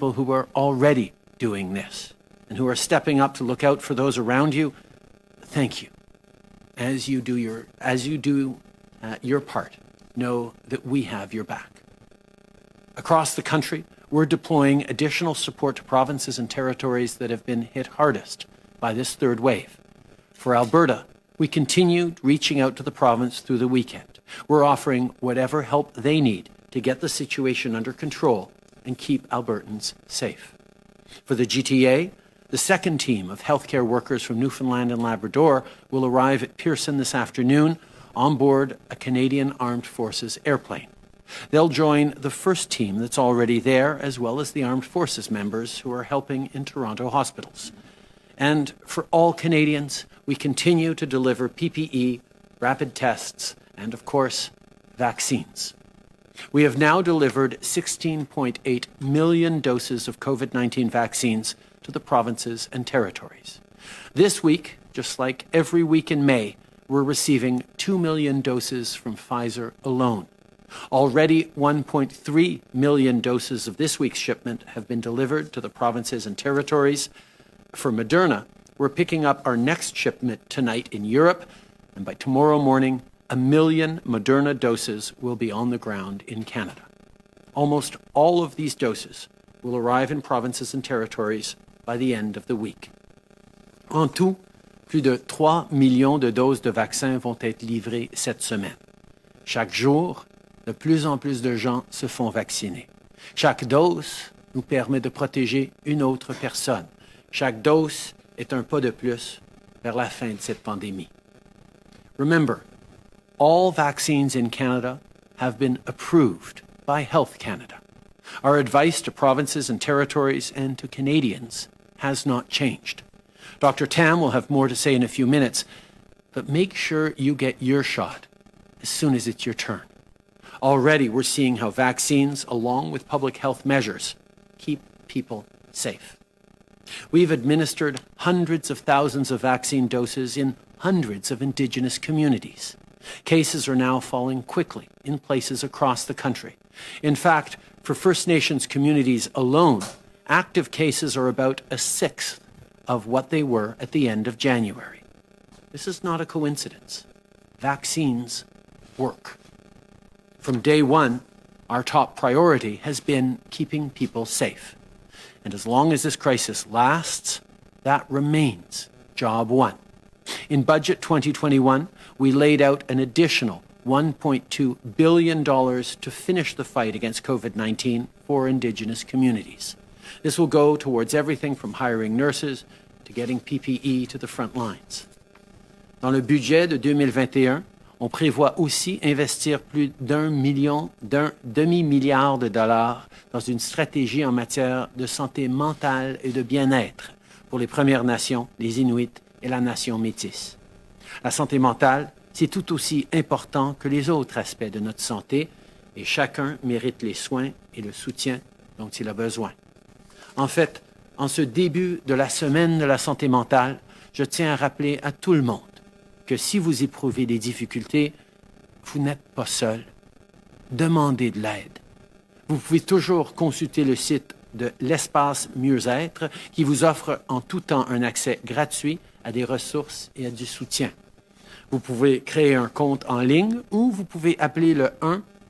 people who are already doing this and who are stepping up to look out for those around you, thank you. As you do your part, know that we have your back. Across the country, we're deploying additional support to provinces and territories that have been hit hardest by this third wave. For Alberta, we continued reaching out to the province through the weekend. We're offering whatever help they need to get the situation under control and keep Albertans safe. For the GTA, the second team of healthcare workers from Newfoundland and Labrador will arrive at Pearson this afternoon on board a Canadian Armed Forces airplane. They'll join the first team that's already there, as well as the Armed Forces members who are helping in Toronto hospitals. And for all Canadians, we continue to deliver PPE, rapid tests, and of course, vaccines. We have now delivered 16.8 million doses of COVID-19 vaccines to the provinces and territories. This week, just like every week in May, we're receiving 2 million doses from Pfizer alone. Already 1.3 million doses of this week's shipment have been delivered to the provinces and territories. For Moderna, we're picking up our next shipment tonight in Europe, and by tomorrow morning, 1 million Moderna doses will be on the ground in Canada. Almost all of these doses will arrive in provinces and territories by the end of the week. En tout, plus de 3 millions de doses de vaccins vont être livrées cette semaine. Chaque jour, de plus en plus de gens se font vacciner. Chaque dose nous permet de protéger une autre personne. Chaque dose est un pas de plus vers la fin de cette pandémie. Remember, all vaccines in Canada have been approved by Health Canada. Our advice to provinces and territories and to Canadians has not changed. Dr. Tam will have more to say in a few minutes, but make sure you get your shot as soon as it's your turn. Already, we're seeing how vaccines, along with public health measures, keep people safe. We've administered hundreds of thousands of vaccine doses in hundreds of Indigenous communities. Cases are now falling quickly in places across the country. In fact, for First Nations communities alone, active cases are about a sixth of what they were at the end of January. This is not a coincidence. Vaccines work. From day one, our top priority has been keeping people safe. And as long as this crisis lasts, that remains job one. In Budget 2021, we laid out an additional $1.2 billion to finish the fight against COVID-19 for Indigenous communities. This will go towards everything from hiring nurses to getting PPE to the front lines. Dans le budget de 2021, on prévoit aussi investir plus d'un demi-milliard de dollars dans une stratégie en matière de santé mentale et de bien-être pour les Premières Nations, les Inuits et la nation métisse. La santé mentale, c'est tout aussi important que les autres aspects de notre santé et chacun mérite les soins et le soutien dont il a besoin. En fait, en ce début de la semaine de la santé mentale, je tiens à rappeler à tout le monde que si vous éprouvez des difficultés, vous n'êtes pas seul. Demandez de l'aide. Vous pouvez toujours consulter le site de l'Espace Mieux-être qui vous offre en tout temps un accès gratuit à des ressources et à du soutien. Vous pouvez créer un compte en ligne ou vous pouvez appeler le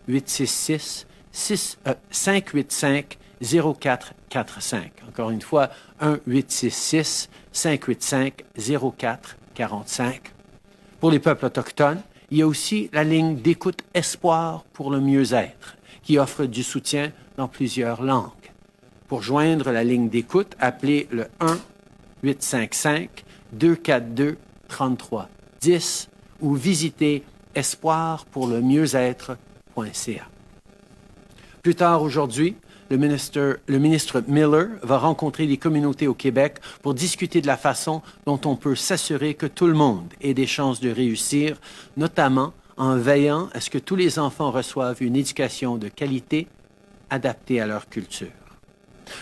1-866-585-0445. Encore une fois, 1-866-585-0445. Pour les peuples autochtones, il y a aussi la ligne d'écoute Espoir pour le mieux-être, qui offre du soutien dans plusieurs langues. Pour joindre la ligne d'écoute, appelez le 1-855-242-3310 ou visitez espoirpourlemieux-être.ca. Plus tard aujourd'hui, le ministre Miller va rencontrer les communautés au Québec pour discuter de la façon dont on peut s'assurer que tout le monde ait des chances de réussir, notamment en veillant à ce que tous les enfants reçoivent une éducation de qualité adaptée à leur culture.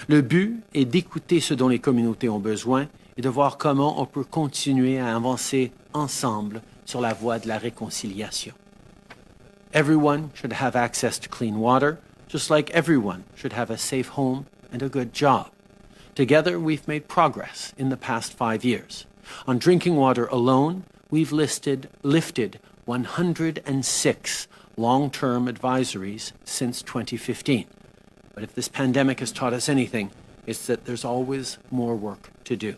Le but est d'écouter ce dont les communautés ont besoin et de voir comment on peut continuer à avancer ensemble sur la voie de la réconciliation. Everyone should have access to clean water, just like everyone should have a safe home and a good job. Together, we've made progress in the past 5 years. On drinking water alone, we've lifted 106 long-term advisories since 2015. But if this pandemic has taught us anything, it's that there's always more work to do.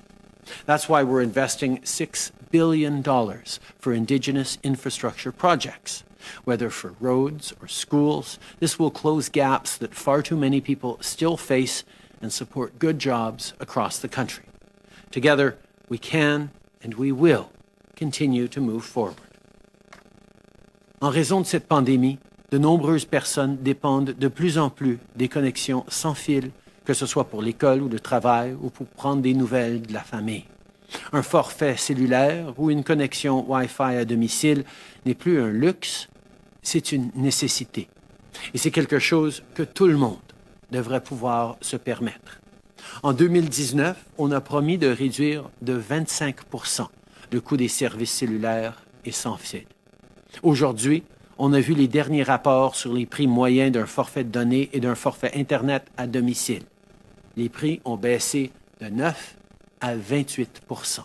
That's why we're investing $6 billion for Indigenous infrastructure projects. Whether for roads or schools, this will close gaps that far too many people still face and support good jobs across the country. Together, we can and we will continue to move forward. En raison de cette pandémie, de nombreuses personnes dépendent de plus en plus des connexions sans fil, que ce soit pour l'école ou le travail ou pour prendre des nouvelles de la famille. Un forfait cellulaire ou une connexion Wi-Fi à domicile n'est plus un luxe, c'est une nécessité. Et c'est quelque chose que tout le monde devrait pouvoir se permettre. En 2019, on a promis de réduire de 25% le coût des services cellulaires et sans fil. Aujourd'hui, on a vu les derniers rapports sur les prix moyens d'un forfait de données et d'un forfait Internet à domicile. Les prix ont baissé de 9 à 28%.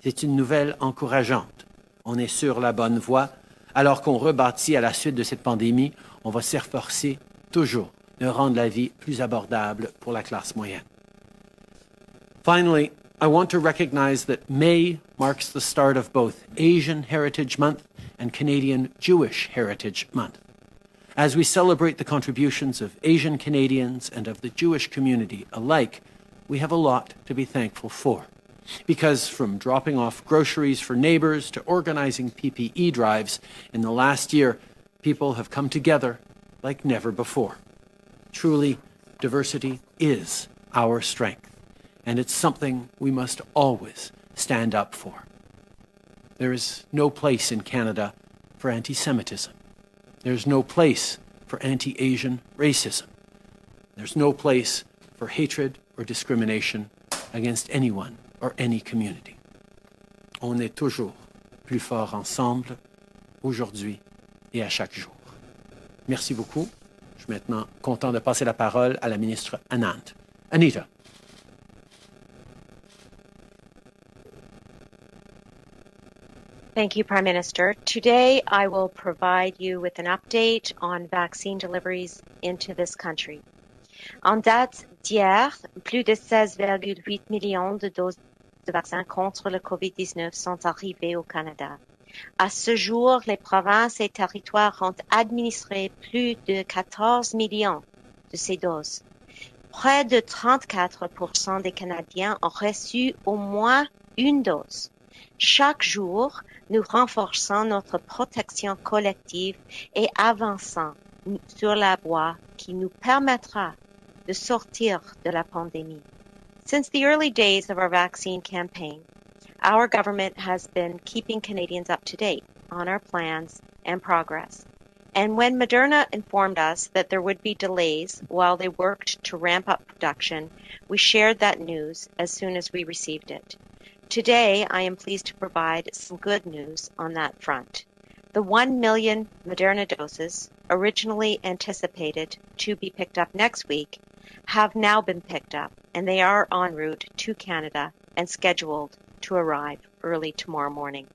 C'est une nouvelle encourageante. On est sur la bonne voie. Alors qu'on rebâtit à la suite de cette pandémie, on va s'efforcer toujours de rendre la vie plus abordable pour la classe moyenne. Finally, I want to recognize that May marks the start of both Asian Heritage Month and Canadian Jewish Heritage Month. As we celebrate the contributions of Asian Canadians and of the Jewish community alike, we have a lot to be thankful for. Because from dropping off groceries for neighbors to organizing PPE drives, in the last year, people have come together like never before. Truly, diversity is our strength, and it's something we must always stand up for. There is no place in Canada for anti-Semitism. There's no place for anti-Asian racism. There's no place for hatred or discrimination against anyone or any community. On est toujours plus fort ensemble, aujourd'hui et à chaque jour. Merci beaucoup. Je suis maintenant content de passer la parole à la ministre Anand. Anita. Thank you, Prime Minister. Today, I will provide you with an update on vaccine deliveries into this country. En date d'hier, plus de 16,8 millions de doses de vaccins contre le COVID-19 sont arrivées au Canada. À ce jour, les provinces et territoires ont administré plus de 14 millions de ces doses. Près de 34% des Canadiens ont reçu au moins une dose. Chaque jour, nous renforçons notre protection collective et avançons sur la voie qui nous permettra de sortir de la pandémie. Since the early days of our vaccine campaign, our government has been keeping Canadians up to date on our plans and progress. And when Moderna informed us that there would be delays while they worked to ramp up production, we shared that news as soon as we received it. Today, I am pleased to provide some good news on that front. The 1 million Moderna doses, originally anticipated to be picked up next week, have now been picked up, and they are en route to Canada and scheduled to arrive early tomorrow morning.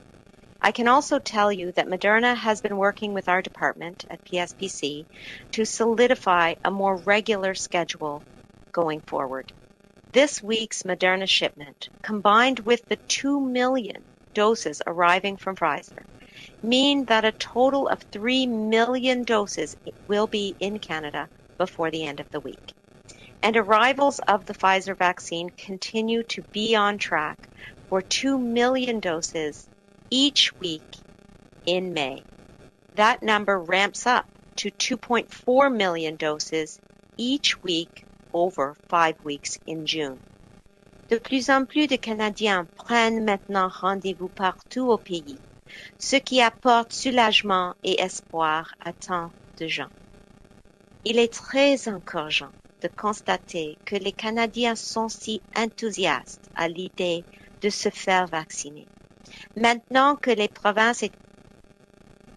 I can also tell you that Moderna has been working with our department at PSPC to solidify a more regular schedule going forward. This week's Moderna shipment, combined with the 2 million doses arriving from Pfizer, mean that a total of 3 million doses will be in Canada before the end of the week. And arrivals of the Pfizer vaccine continue to be on track for 2 million doses each week in May. That number ramps up to 2.4 million doses each week over 5 weeks in June. De plus en plus de Canadiens prennent maintenant rendez-vous partout au pays, ce qui apporte soulagement et espoir à tant de gens. Il est très encourageant de constater que les Canadiens sont si enthousiastes à l'idée de se faire vacciner. Maintenant que les provinces et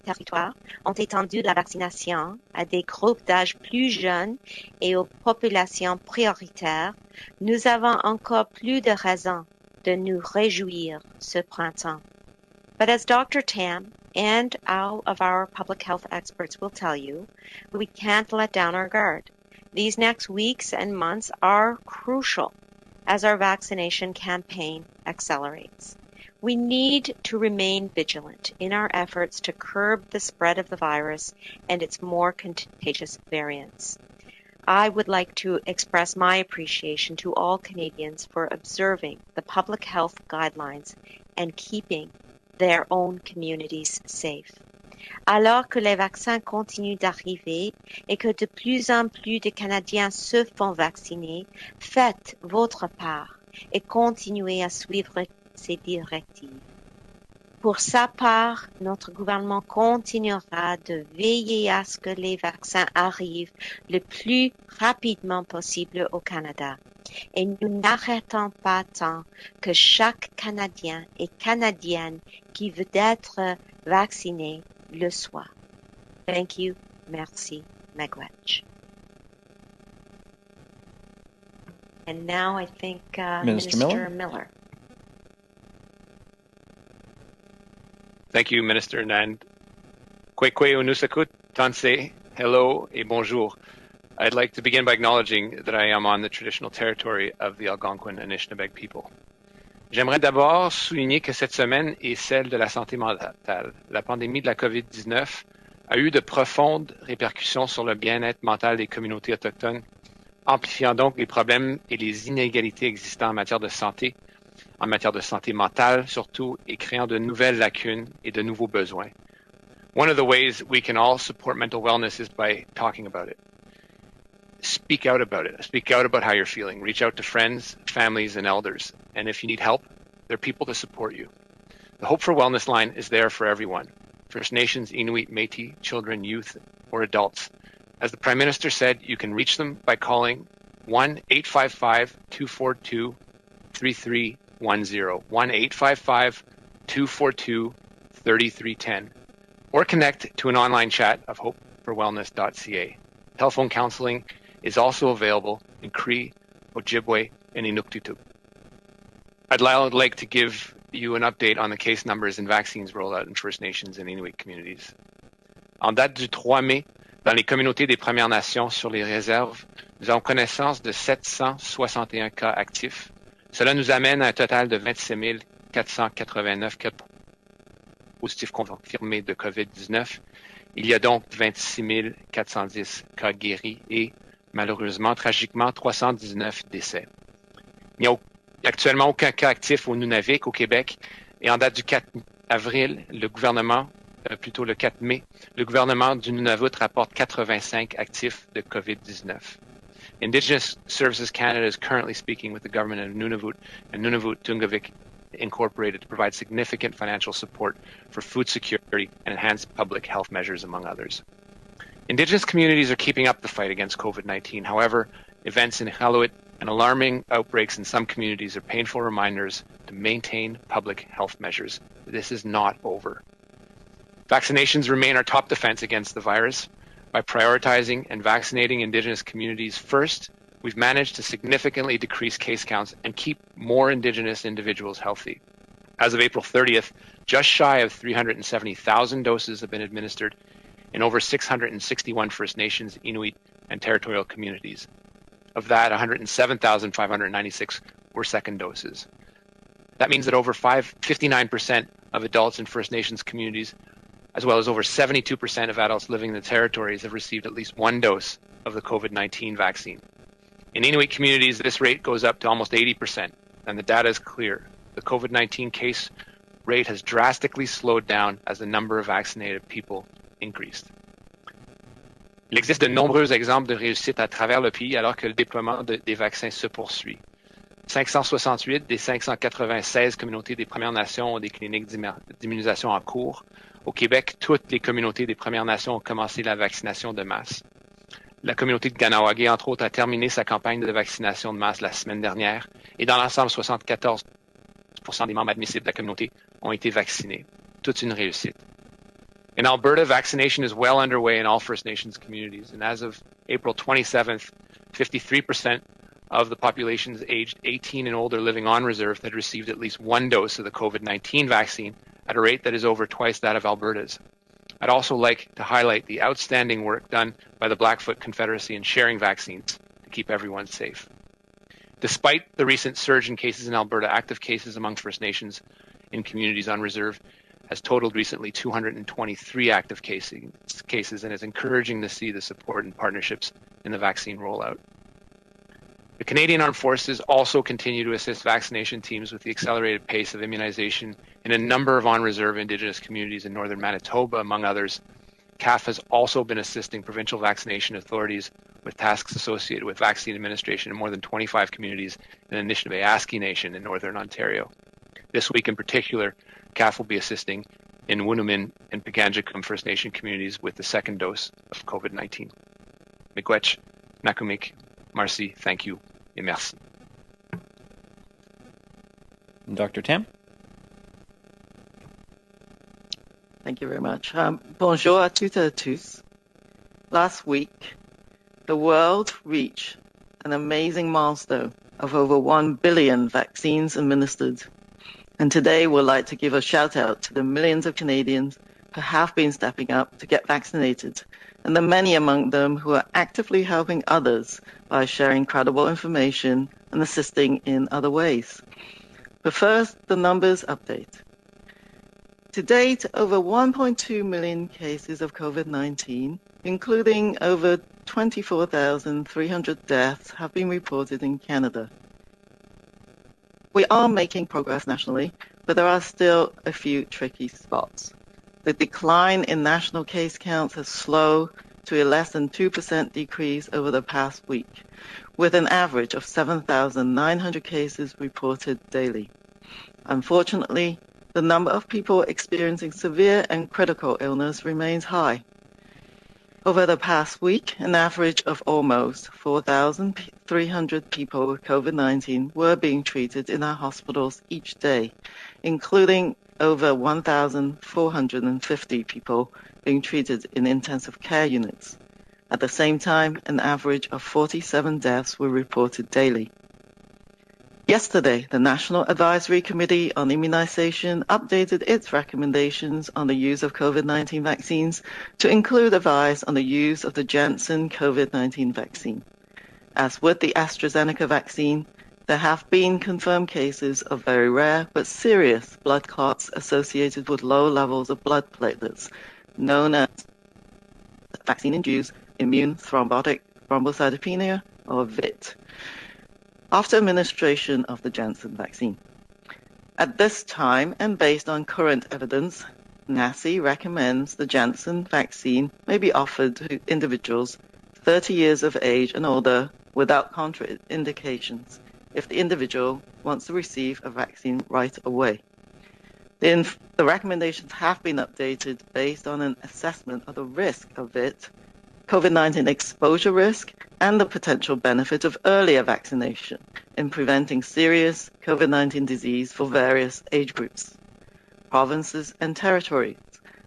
territoire ont étendu la vaccination à des groupes d'âge plus jeunes et aux populations prioritaires, nous avons encore plus de raisons de nous réjouir ce printemps. But as Dr. Tam and all of our public health experts will tell you, we can't let down our guard. These next weeks and months are crucial as our vaccination campaign accelerates. We need to remain vigilant in our efforts to curb the spread of the virus and its more contagious variants. I would like to express my appreciation to all Canadians for observing the public health guidelines and keeping their own communities safe. Alors que les vaccins continuent d'arriver et que de plus en plus de Canadiens se font vacciner, faites votre part et continuez à suivre ces directives. Pour sa part, notre gouvernement continuera de veiller à ce que les vaccins arrivent le plus rapidement possible au Canada. Et nous n'arrêtons pas tant que chaque Canadien et Canadienne qui veut être vacciné le soit. Thank you. Merci. Miigwech. And now I think Minister Miller. Thank you, Minister Nand. Kwekwe Unusakut, Tanse, hello et bonjour. I'd like to begin by acknowledging that I am on the traditional territory of the Algonquin Anishinaabe people. J'aimerais d'abord souligner que cette semaine est celle de la santé mentale. La pandémie de la COVID-19 a eu de profondes répercussions sur le bien-être mental des communautés autochtones, amplifiant donc les problèmes et les inégalités existants en matière de santé mentale surtout, et créant de nouvelles lacunes et de nouveaux besoins. One of the ways we can all support mental wellness is by talking about it. Speak out about it. Speak out about how you're feeling. Reach out to friends, families, and elders. And if you need help, there are people to support you. The Hope for Wellness line is there for everyone. First Nations, Inuit, Métis, children, youth, or adults. As the Prime Minister said, you can reach them by calling 1-855-242-3310. 1-855-242-3310. Or connect to an online chat of hopeforwellness.ca. Telephone counseling is also available in Cree, Ojibwe, and Inuktitut. I'd like to give you an update on the case numbers and vaccines rollout in First Nations and Inuit communities. En date du 3 mai, dans les communautés des Premières Nations sur les réserves, nous avons connaissance de 761 cas actifs. Cela nous amène à un total de 26 489 cas positifs confirmés de COVID-19. Il y a donc 26 410 cas guéris et, malheureusement, tragiquement, 319 décès. Il n'y a actuellement aucun cas actif au Nunavik, au Québec, et en date du 4 avril, le 4 mai, le gouvernement du Nunavut rapporte 85 actifs de COVID-19. Indigenous Services Canada is currently speaking with the government of Nunavut and Nunavut Tungavik Incorporated to provide significant financial support for food security and enhanced public health measures, among others. Indigenous communities are keeping up the fight against COVID-19. However, events in Iqaluit and alarming outbreaks in some communities are painful reminders to maintain public health measures. This is not over. Vaccinations remain our top defense against the virus. By prioritizing and vaccinating Indigenous communities first, we've managed to significantly decrease case counts and keep more Indigenous individuals healthy. As of April 30th, just shy of 370,000 doses have been administered in over 661 First Nations, Inuit, and territorial communities. Of that, 107,596 were second doses. That means that over 59% of adults in First Nations communities, as well as over 72% of adults living in the territories, have received at least one dose of the COVID-19 vaccine. In Inuit communities, this rate goes up to almost 80%, and the data is clear. The COVID-19 case rate has drastically slowed down as the number of vaccinated people increased. Il existe de nombreux exemples de réussite à travers le pays alors que le déploiement des vaccins se poursuit. 568 des 596 communautés des Premières Nations ont des cliniques d'immunisation en cours. Au Québec, toutes les communautés des Premières Nations ont commencé la vaccination de masse. La communauté de Ganawagé, entre autres, a terminé sa campagne de vaccination de masse la semaine dernière et dans l'ensemble, 74% des membres admissibles de la communauté ont été vaccinés. Toute une réussite. In Alberta, vaccination is well underway in all First Nations communities, and as of April 27th, 53% of the populations aged 18 and older living on reserve had received at least one dose of the COVID-19 vaccine at a rate that is over twice that of Alberta's. I'd also like to highlight the outstanding work done by the Blackfoot Confederacy in sharing vaccines to keep everyone safe. Despite the recent surge in cases in Alberta, active cases among First Nations in communities on reserve has totaled recently 223 active cases, and it's encouraging to see the support and partnerships in the vaccine rollout. The Canadian Armed Forces also continue to assist vaccination teams with the accelerated pace of immunization in a number of on-reserve Indigenous communities in northern Manitoba, among others. CAF has also been assisting provincial vaccination authorities with tasks associated with vaccine administration in more than 25 communities in the Anishinaabe Nation in northern Ontario. This week in particular, CAF will be assisting in Winumin and Pikangikum First Nation communities with the second dose of COVID-19. Miigwech, Nakumik, Marci, thank you, et merci. Dr. Tam? Thank you very much. Bonjour à toutes et à tous. Last week, the world reached an amazing milestone of over 1 billion vaccines administered. And today, we'd like to give a shout out to the millions of Canadians who have been stepping up to get vaccinated, and the many among them who are actively helping others by sharing credible information and assisting in other ways. But first, the numbers update. To date, over 1.2 million cases of COVID-19, including over 24,300 deaths, have been reported in Canada. We are making progress nationally, but there are still a few tricky spots. The decline in national case counts has slowed to a less than 2% decrease over the past week, with an average of 7,900 cases reported daily. Unfortunately, the number of people experiencing severe and critical illness remains high. Over the past week, an average of almost 4,300 people with COVID-19 were being treated in our hospitals each day, including over 1,450 people being treated in intensive care units. At the same time, an average of 47 deaths were reported daily. Yesterday, the National Advisory Committee on Immunization updated its recommendations on the use of COVID-19 vaccines to include advice on the use of the Janssen COVID-19 vaccine. As with the AstraZeneca vaccine, there have been confirmed cases of very rare but serious blood clots associated with low levels of blood platelets, known as vaccine-induced immune thrombotic thrombocytopenia, or VIT, after administration of the Janssen vaccine. At this time, and based on current evidence, NACI recommends the Janssen vaccine may be offered to individuals 30 years of age and older without contraindications if the individual wants to receive a vaccine right away. The recommendations have been updated based on an assessment of the risk of it, COVID-19 exposure risk, and the potential benefit of earlier vaccination in preventing serious COVID-19 disease for various age groups. Provinces and territories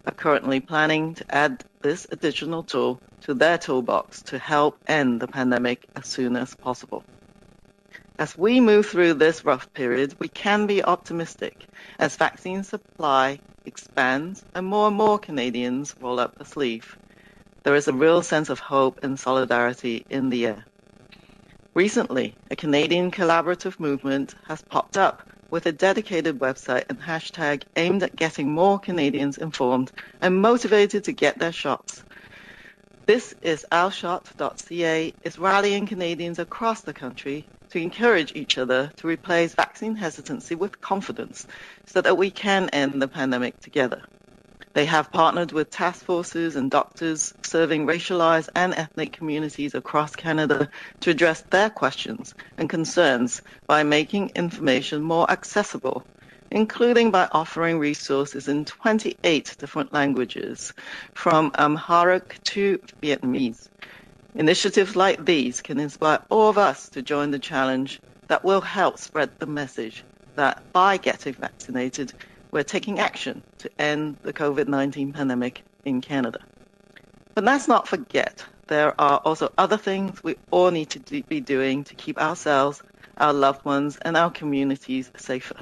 are currently planning to add this additional tool to their toolbox to help end the pandemic as soon as possible. As we move through this rough period, we can be optimistic as vaccine supply expands and more Canadians roll up the sleeve. There is a real sense of hope and solidarity in the air. Recently, a Canadian collaborative movement has popped up with a dedicated website and hashtag aimed at getting more Canadians informed and motivated to get their shots. This is ourshot.ca is rallying Canadians across the country to encourage each other to replace vaccine hesitancy with confidence so that we can end the pandemic together. They have partnered with task forces and doctors serving racialized and ethnic communities across Canada to address their questions and concerns by making information more accessible, including by offering resources in 28 different languages, from Amharic to Vietnamese. Initiatives like these can inspire all of us to join the challenge that will help spread the message that by getting vaccinated, we're taking action to end the COVID-19 pandemic in Canada. But let's not forget, there are also other things we all need to be doing to keep ourselves, our loved ones, and our communities safer.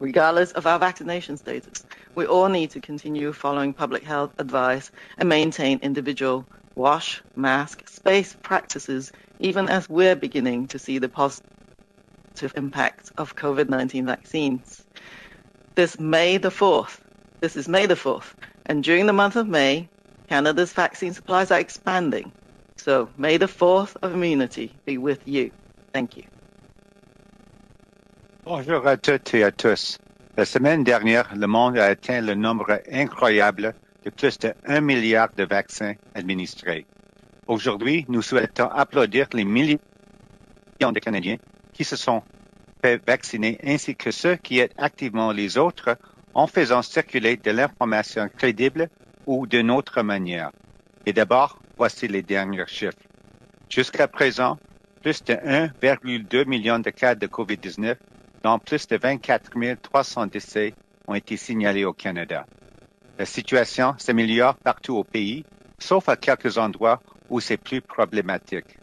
Regardless of our vaccination status, we all need to continue following public health advice and maintain individual wash, mask, space practices, even as we're beginning to see the positive impact of COVID-19 vaccines. This is May the 4th, and during the month of May, Canada's vaccine supplies are expanding. So may the 4th of immunity be with you. Thank you. Bonjour à toutes et à tous. La semaine dernière, le monde a atteint le nombre incroyable de plus de 1 milliard de vaccins administrés. Aujourd'hui, nous souhaitons applaudir les millions de Canadiens qui se sont fait vacciner ainsi que ceux qui aident activement les autres en faisant circuler de l'information crédible ou d'une autre manière. Et d'abord, voici les derniers chiffres. Jusqu'à présent, plus de 1,2 million de cas de COVID-19, dont plus de 24 300 décès ont été signalés au Canada. La situation s'améliore partout au pays, sauf à quelques endroits où c'est plus problématique.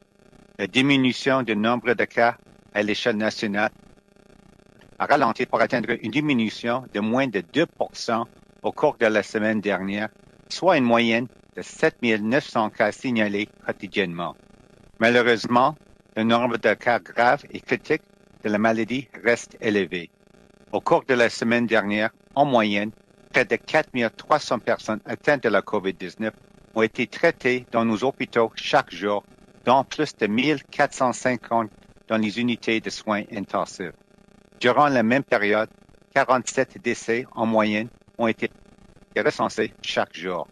La diminution du nombre de cas à l'échelle nationale a ralenti pour atteindre une diminution de moins de 2% au cours de la semaine dernière, soit une moyenne de 7 900 cas signalés quotidiennement. Malheureusement, le nombre de cas graves et critiques de la maladie reste élevé. Au cours de la semaine dernière, en moyenne, près de 4 300 personnes atteintes de la COVID-19 ont été traitées dans nos hôpitaux chaque jour, dont plus de 1 450 dans les unités de soins intensifs. Durant la même période, 47 décès en moyenne ont été recensés chaque jour.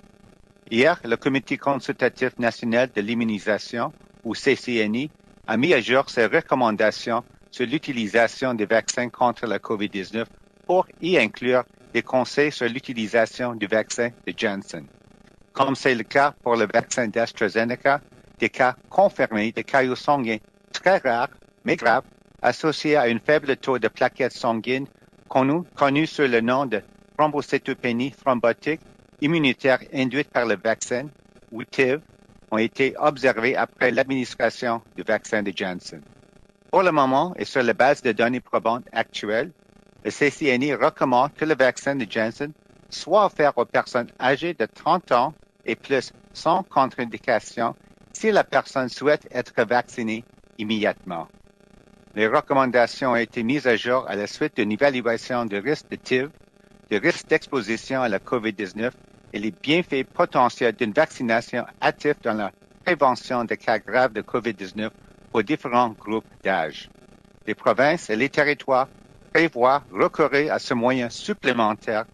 Hier, le Comité consultatif national de l'immunisation, ou CCNI, a mis à jour ses recommandations sur l'utilisation des vaccins contre la COVID-19 pour y inclure des conseils sur l'utilisation du vaccin de Janssen. Comme c'est le cas pour le vaccin d'AstraZeneca, des cas confirmés de caillots sanguins très rares, mais graves, associés à un faible taux de plaquettes sanguines connu sous le nom de thrombocytopénie thrombotique immunitaire induite par le vaccin, ou TIV, ont été observés après l'administration du vaccin de Janssen. Pour le moment, et sur la base de données probantes actuelles, le CCNI recommande que le vaccin de Janssen soit offert aux personnes âgées de 30 ans et plus sans contre-indication si la personne souhaite être vaccinée immédiatement. Les recommandations ont été mises à jour à la suite d'une évaluation de risque de TIV, de risque d'exposition à la COVID-19 et les bienfaits potentiels d'une vaccination active dans la prévention des cas graves de COVID-19 pour différents groupes d'âge. Les provinces et les territoires prévoient recourir à ce moyen supplémentaire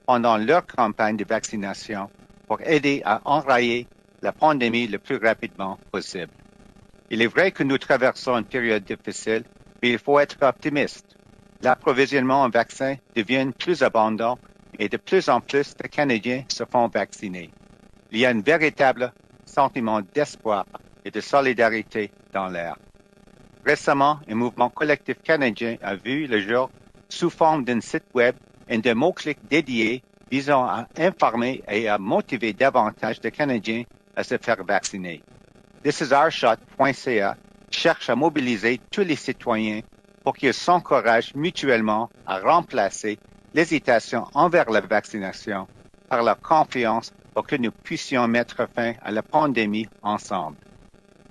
pendant leur campagne de vaccination pour aider à enrayer la pandémie le plus rapidement possible. Il est vrai que nous traversons une période difficile, mais il faut être optimiste. L'approvisionnement en vaccins devient plus abondant et de plus en plus de Canadiens se font vacciner. Il y a un véritable sentiment d'espoir et de solidarité dans l'air. Récemment, un mouvement collectif canadien a vu le jour sous forme d'un site web et de mots-clics dédiés visant à informer et à motiver davantage de Canadiens à se faire vacciner. thisisourshot.ca cherche à mobiliser tous les citoyens pour qu'ils s'encouragent mutuellement à remplacer l'hésitation envers la vaccination par la confiance pour que nous puissions mettre fin à la pandémie ensemble.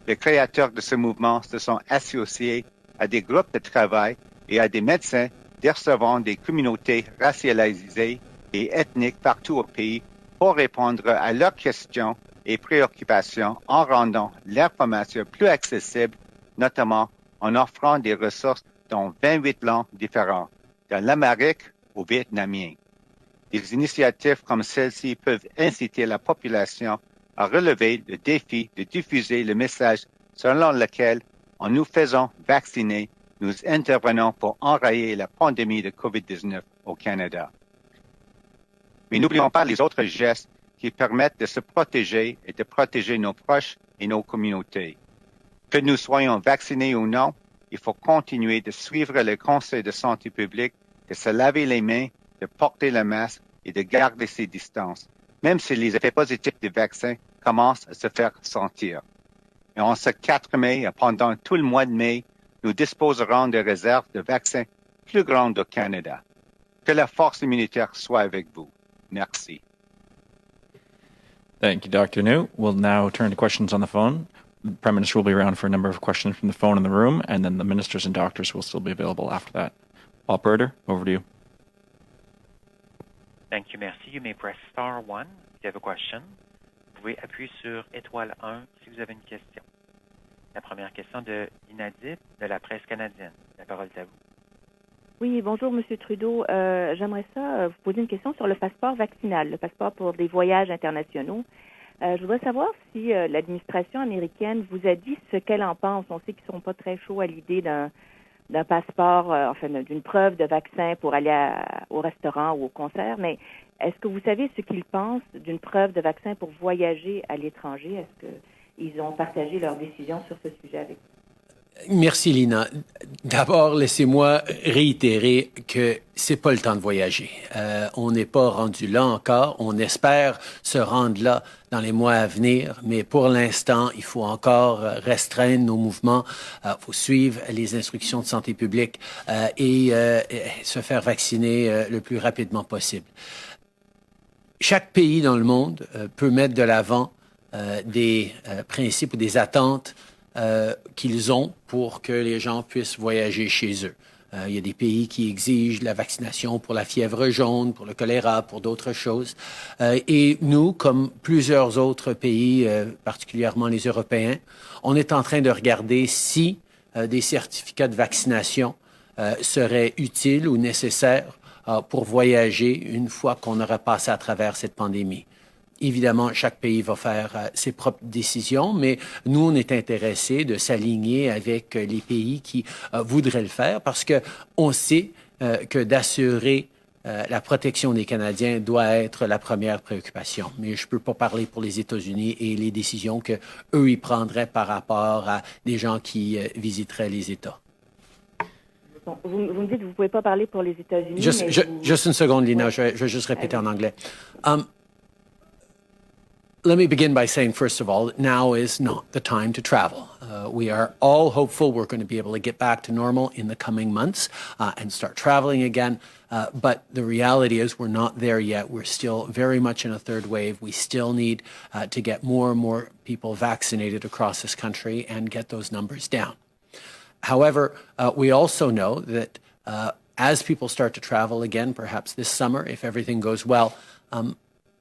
Les créateurs de ce mouvement se sont associés à des groupes de travail et à des médecins desservant des communautés racialisées et ethniques partout au pays pour répondre à leurs questions et préoccupations en rendant l'information plus accessible, notamment en offrant des ressources dans 28 langues différentes, de l'amérique au vietnamien. Des initiatives comme celle-ci peuvent inciter la population à relever le défi de diffuser le message selon lequel, en nous faisant vacciner, nous intervenons pour enrayer la pandémie de COVID-19 au Canada. Mais n'oublions pas les autres gestes qui permettent de se protéger et de protéger nos proches et nos communautés. Que nous soyons vaccinés ou non, il faut continuer de suivre les conseils de santé publique, de se laver les mains, de porter le masque et de garder ses distances. même si les effets positifs des vaccins commencent à se faire sentir. Et en ce 4 mai, et pendant tout le mois de mai, nous disposerons de réserves de vaccins plus grandes au Canada. Que la force immunitaire soit avec vous. Merci. Thank you, Dr. New. We'll now turn to questions on the phone. The Prime Minister will be around for a number of questions from the phone in the room, and then the ministers and doctors will still be available after that. Operator, over to you. Thank you, merci. You may press star 1 if you have a question. Vous pouvez appuyer sur étoile 1 si vous avez une question. La première question de Inadip de la presse canadienne. La parole est à vous. Oui, bonjour, Monsieur Trudeau. J'aimerais vous poser une question sur le passeport vaccinal, le passeport pour des voyages internationaux. Je voudrais savoir si l'administration américaine vous a dit ce qu'elle en pense. On sait qu'ils ne sont pas très chauds à l'idée d'un passeport, d'une preuve de vaccin pour aller au restaurant ou au concert, mais est-ce que vous savez ce qu'ils pensent d'une preuve de vaccin pour voyager à l'étranger? Est-ce qu'ils ont partagé leur décision sur ce sujet avec vous? Merci, Lina. D'abord, laissez-moi réitérer que c'est pas le temps de voyager. On n'est pas rendu là encore. On espère se rendre là dans les mois à venir, mais pour l'instant, il faut encore restreindre nos mouvements. Il faut suivre les instructions de santé publique et se faire vacciner le plus rapidement possible. Chaque pays dans le monde peut mettre de l'avant des principes ou des attentes qu'ils ont pour que les gens puissent voyager chez eux. Il y a des pays qui exigent la vaccination pour la fièvre jaune, pour le choléra, pour d'autres choses. Et nous, comme plusieurs autres pays, particulièrement les Européens, on est en train de regarder si des certificats de vaccination seraient utiles ou nécessaires pour voyager une fois qu'on aura passé à travers cette pandémie. Évidemment, chaque pays va faire ses propres décisions, mais nous, on est intéressés de s'aligner avec les pays qui voudraient le faire parce que on sait que d'assurer la protection des Canadiens doit être la première préoccupation. Mais je ne peux pas parler pour les États-Unis et les décisions qu'eux, ils prendraient par rapport à des gens qui visiteraient les États. Bon, vous me dites que vous ne pouvez pas parler pour les États-Unis. Juste une seconde, Lina, ouais. je vais juste répéter en anglais. Let me begin by saying, first of all, that now is not the time to travel. We are all hopeful we're going to be able to get back to normal in the coming months and start traveling again. But the reality is we're not there yet. We're still very much in a third wave. We still need to get more and more people vaccinated across this country and get those numbers down. However, we also know that as people start to travel again, perhaps this summer, if everything goes well,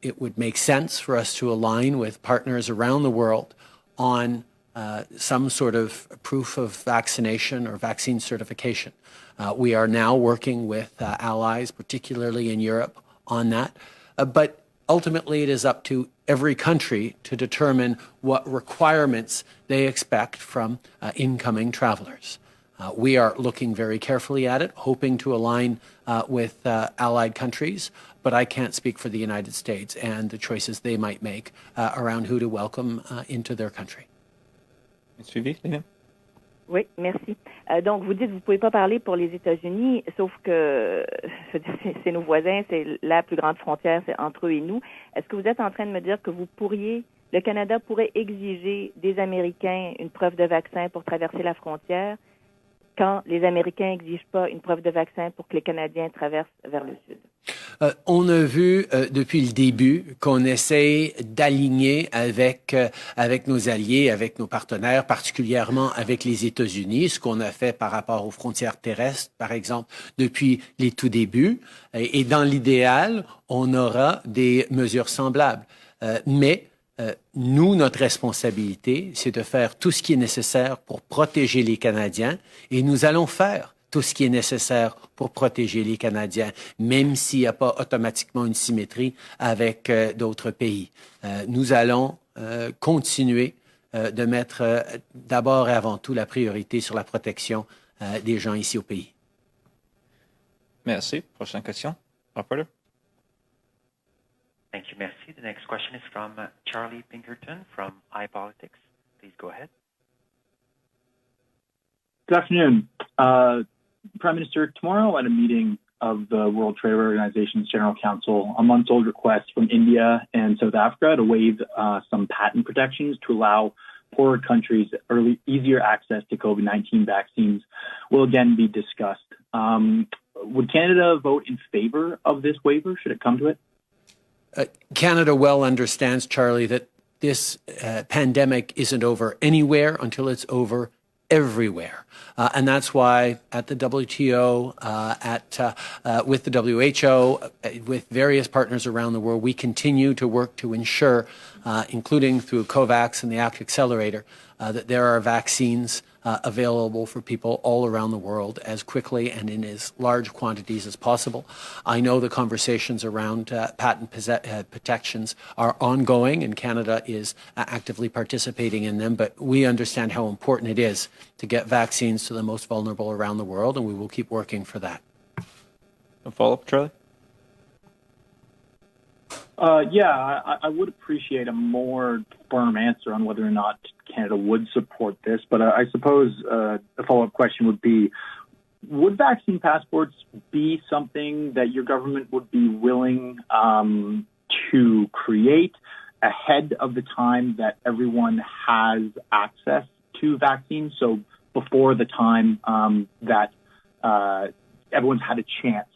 it would make sense for us to align with partners around the world on some sort of proof of vaccination or vaccine certification. We are now working with allies, particularly in Europe, on that. But ultimately, it is up to every country to determine what requirements they expect from incoming travelers. We are looking very carefully at it, hoping to align with allied countries, but I can't speak for the United States and the choices they might make around who to welcome into their country. Suivi, Lina? Oui, merci. Donc, vous dites que vous ne pouvez pas parler pour les États-Unis, sauf que c'est nos voisins, c'est la plus grande frontière, c'est entre eux et nous. Est-ce que vous êtes en train de me dire que le Canada pourrait exiger des Américains une preuve de vaccin pour traverser la frontière quand les Américains n'exigent pas une preuve de vaccin pour que les Canadiens traversent vers le sud? On a vu depuis le début qu'on essaie d'aligner avec nos alliés, avec nos partenaires, particulièrement avec les États-Unis, ce qu'on a fait par rapport aux frontières terrestres, par exemple, depuis les tout débuts. Et dans l'idéal, on aura des mesures semblables. Mais nous, notre responsabilité, c'est de faire tout ce qui est nécessaire pour protéger les Canadiens et nous allons faire tout ce qui est nécessaire pour protéger les Canadiens, même s'il n'y a pas automatiquement une symétrie avec d'autres pays. Nous allons continuer de mettre d'abord et avant tout la priorité sur la protection des gens ici au pays. Merci. Prochaine question. Operator. Thank you, merci. The next question is from Charlie Pinkerton from iPolitics. Please go ahead. Good afternoon. Prime Minister, tomorrow at a meeting of the World Trade Organization's General Counsel a month-old request from India and South Africa to waive some patent protections to allow poorer countries easier access to COVID-19 vaccines will again be discussed. Would Canada vote in favor of this waiver, should it come to it? Canada well understands, Charlie, that this pandemic isn't over anywhere until it's over everywhere. And that's why at the WTO, with the WHO, with various partners around the world, we continue to work to ensure, including through COVAX and the ACT Accelerator, that there are vaccines available for people all around the world as quickly and in as large quantities as possible. I know the conversations around patent protections are ongoing, and Canada is actively participating in them, but we understand how important it is to get vaccines to the most vulnerable around the world, and we will keep working for that. A follow-up, Charlie? I would appreciate a more firm answer on whether or not Canada would support this, but I suppose a follow-up question would be, would vaccine passports be something that your government would be willing to create ahead of the time that everyone has access to vaccines, so before the time that everyone's had a chance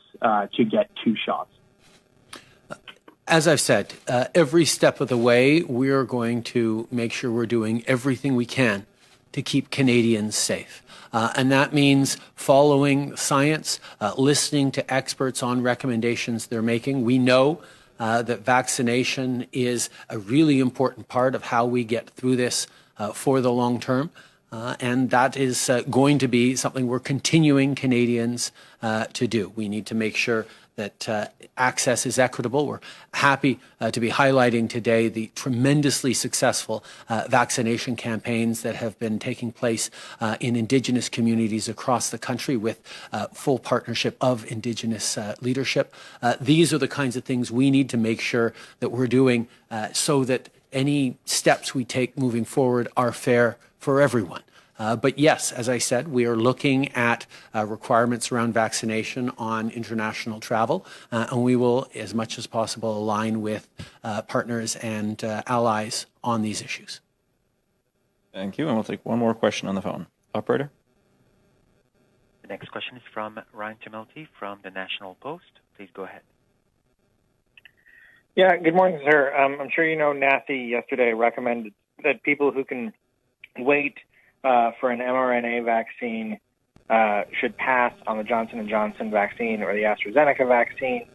to get 2 shots? As I've said, every step of the way, we're going to make sure we're doing everything we can to keep Canadians safe. And that means following science, listening to experts on recommendations they're making. We know that vaccination is a really important part of how we get through this for the long term. And that is going to be something we're continuing Canadians to do. We need to make sure that access is equitable. We're happy to be highlighting today the tremendously successful vaccination campaigns that have been taking place in Indigenous communities across the country with full partnership of Indigenous leadership. These are the kinds of things we need to make sure that we're doing so that any steps we take moving forward are fair for everyone. But yes, as I said, we are looking at requirements around vaccination on international travel, and we will, as much as possible, align with partners and allies on these issues. Thank you, and we'll take one more question on the phone. Operator? The next question is from Ryan Tumulty from the National Post. Please go ahead. Yeah, good morning, sir. I'm sure you know NACI yesterday recommended that people who can wait for an mRNA vaccine should pass on the Johnson & Johnson vaccine or the AstraZeneca vaccine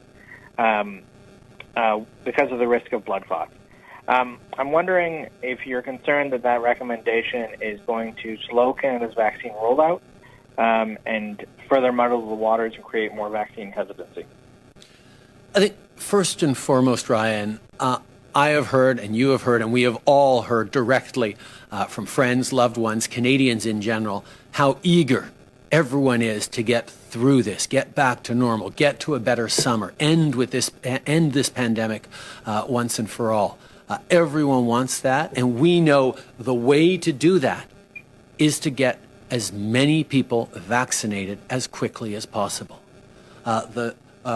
because of the risk of blood clots. I'm wondering if you're concerned that that recommendation is going to slow Canada's vaccine rollout and further muddle the waters and create more vaccine hesitancy. I think first and foremost, Ryan, I have heard, and you have heard, and we have all heard directly from friends, loved ones, Canadians in general, how eager everyone is to get through this, get back to normal, get to a better summer, end this pandemic once and for all. Everyone wants that, and we know the way to do that is to get as many people vaccinated as quickly as possible. The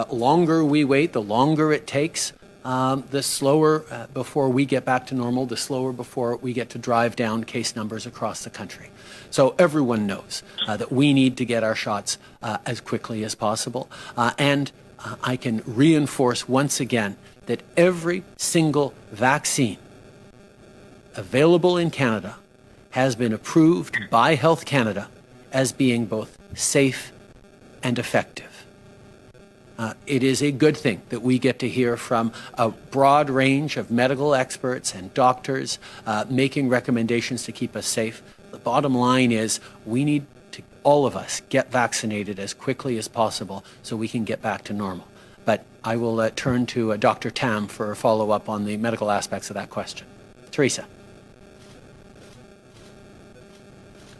longer we wait, the longer it takes, the slower before we get back to normal, the slower before we get to drive down case numbers across the country. So everyone knows that we need to get our shots as quickly as possible. And I can reinforce once again that every single vaccine available in Canada has been approved by Health Canada as being both safe and effective. It is a good thing that we get to hear from a broad range of medical experts and doctors making recommendations to keep us safe. The bottom line is we need to, all of us, get vaccinated as quickly as possible so we can get back to normal. But I will turn to Dr. Tam for a follow-up on the medical aspects of that question. Teresa.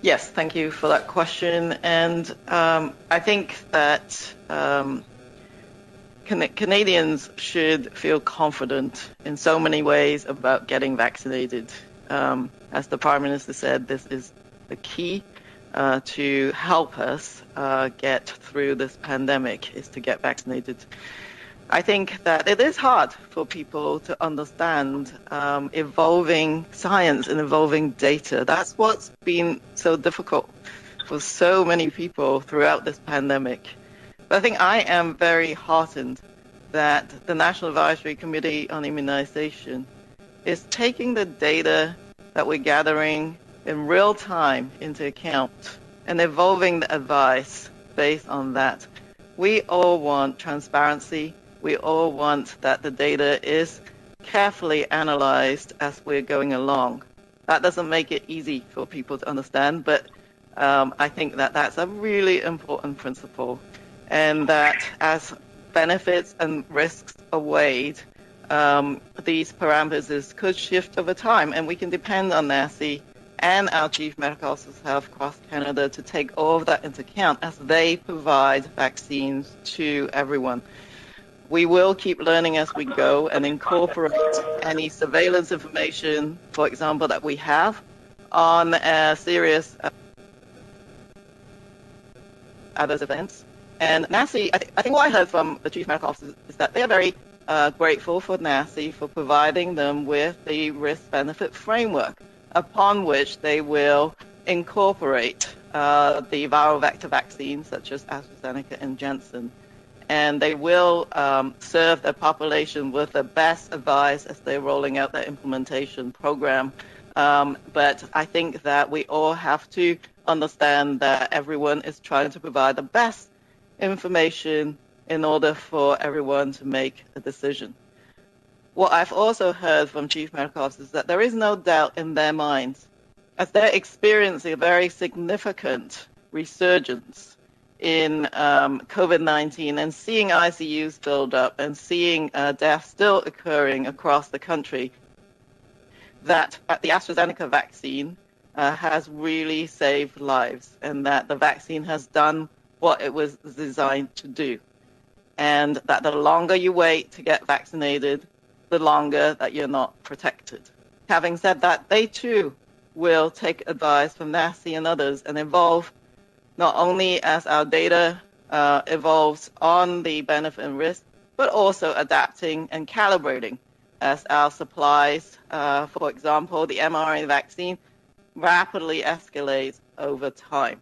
Yes, thank you for that question. And I think that Canadians should feel confident in so many ways about getting vaccinated. As the Prime Minister said, this is the key to help us get through this pandemic is to get vaccinated. I think that it is hard for people to understand evolving science and evolving data. That's what's been so difficult for so many people throughout this pandemic. But I think I am very heartened that the National Advisory Committee on Immunization is taking the data that we're gathering in real time into account and evolving the advice based on that. We all want transparency. We all want that the data is carefully analyzed as we're going along. That doesn't make it easy for people to understand, but I think that that's a really important principle, and that as benefits and risks are weighed, these parameters could shift over time, and we can depend on NACI and our Chief Medical Officers of Health across Canada to take all of that into account as they provide vaccines to everyone. We will keep learning as we go and incorporate any surveillance information, for example, that we have on serious adverse events. And NACI, I think what I heard from the Chief Medical Officers is that they are very grateful for NACI for providing them with the risk-benefit framework upon which they will incorporate the viral vector vaccines such as AstraZeneca and Janssen. And they will serve the population with the best advice as they're rolling out their implementation program. But I think that we all have to understand that everyone is trying to provide the best information in order for everyone to make a decision. What I've also heard from Chief Medical Officers is that there is no doubt in their minds, as they're experiencing a very significant resurgence in COVID-19 and seeing ICUs filled up and seeing deaths still occurring across the country, that the AstraZeneca vaccine has really saved lives, and that the vaccine has done what it was designed to do. And that the longer you wait to get vaccinated, the longer that you're not protected. Having said that, they too will take advice from NACI and others and evolve not only as our data evolves on the benefit and risk, but also adapting and calibrating as our supplies, for example, the mRNA vaccine, rapidly escalates over time.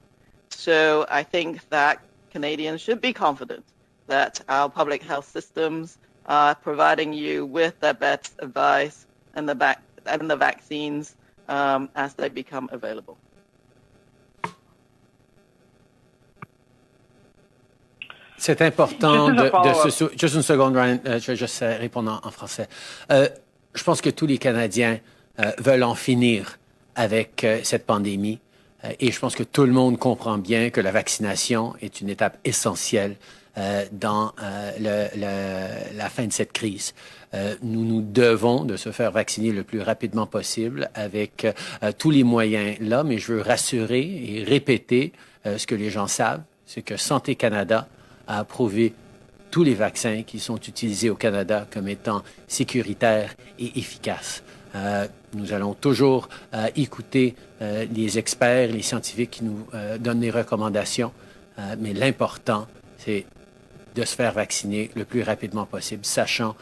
So I think that Canadians should be confident that our public health systems are providing you with the best advice and the vaccines as they become available. C'est important juste une seconde, Ryan, je vais juste répondre en français. Je pense que tous les Canadiens veulent en finir avec cette pandémie et je pense que tout le monde comprend bien que la vaccination est une étape essentielle dans la fin de cette crise. Nous nous devons de se faire vacciner le plus rapidement possible avec tous les moyens là, mais je veux rassurer et répéter ce que les gens savent, c'est que Santé Canada a approuvé tous les vaccins qui sont utilisés au Canada comme étant sécuritaires et efficaces. Nous allons toujours écouter les experts, les scientifiques qui nous donnent des recommandations, mais l'important, c'est de se faire vacciner le plus rapidement possible, sachant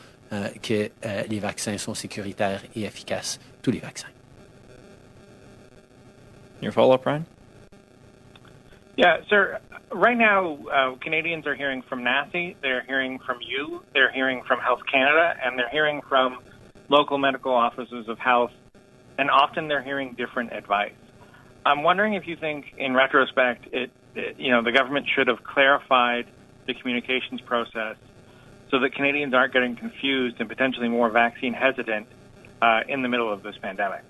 que les vaccins sont sécuritaires et efficaces, tous les vaccins. Your follow-up, Ryan? Yeah, sir. Right now, Canadians are hearing from NACI, they're hearing from you, they're hearing from Health Canada, and they're hearing from local medical officers of health, and often they're hearing different advice. I'm wondering if you think, in retrospect, the government should have clarified the communications process so that Canadians aren't getting confused and potentially more vaccine hesitant in the middle of this pandemic.